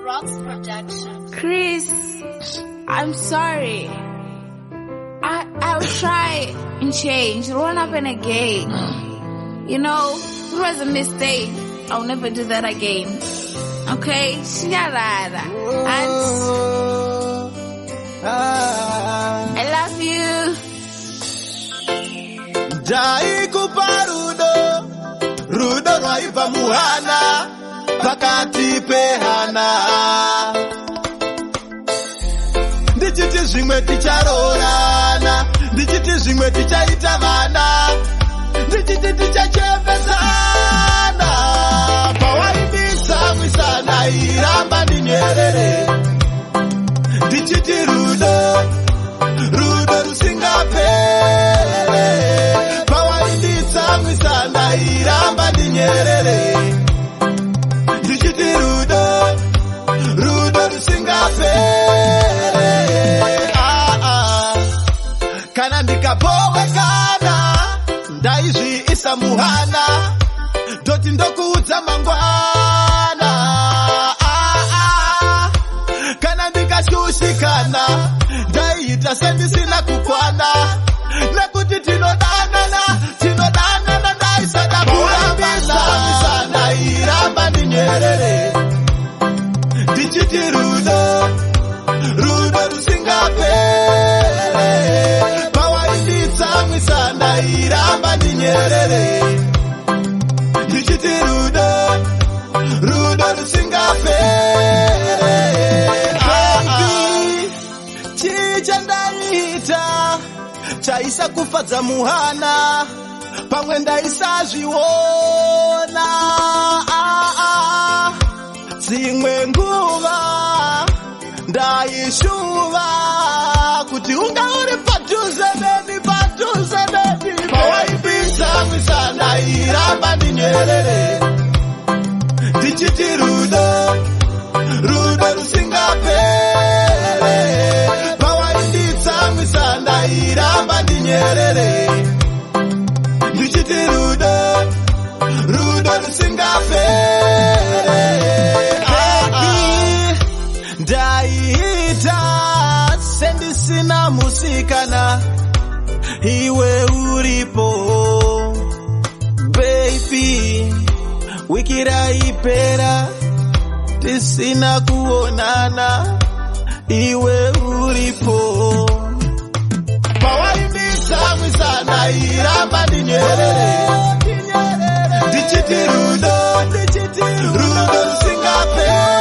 Rocks Production. Chris, I'm sorry. I'll try and change. It won't happen again. You know, it was a mistake. I'll never do that again. Okay? Shinyarara. And I love you. Jai kuparudo, rudo rwaiva muhana, pakati pehana. Ndichiti zvimwe ticharorana, ndichiti zvimwe tichaita vana, ndichiti tichachembedzana. Pawaibisa mwisana iramba ndinyerere, ndichiti rudo, rudo rusingapere. Pawaibisa mwisana iramba ndinyerere, ndichiti rudo, rudo rusingapere. Kana ndikapowekana ndaizviisa muhana, ndoti ndokuudza mangwana. Kana ndikashushikana ndaiita sendisina kukwana, nekuti tinodanana ndaisada kurambisa ndairamba ndinyerere, ndichiti rudo, rudo rusingapere. Pawainditsamwisa ndairamba ndinyerere, ndichiti rudo, rudo rusingapere. Chichandaita chaisa kufadza muhana, pamwe ndaisazviona. Dzimwe nguva ndaishuva kuti unga uri padhuze neni. Pawaibisa mwisa ndairamba ndinyerere, ndichiti rudo, rudo rusingapere. Pawainditsamwisa ndairamba ndinyerere, ndichiti rudo, rudo rusingapere. Ndaiita sendisina musikana, iwe uripo baby. Wiki raipera tisina kuonana, iwe uripo. Pawaibisa mwisa ndairamba ndinyerere, ndichiti rudo, rudo rusingapere.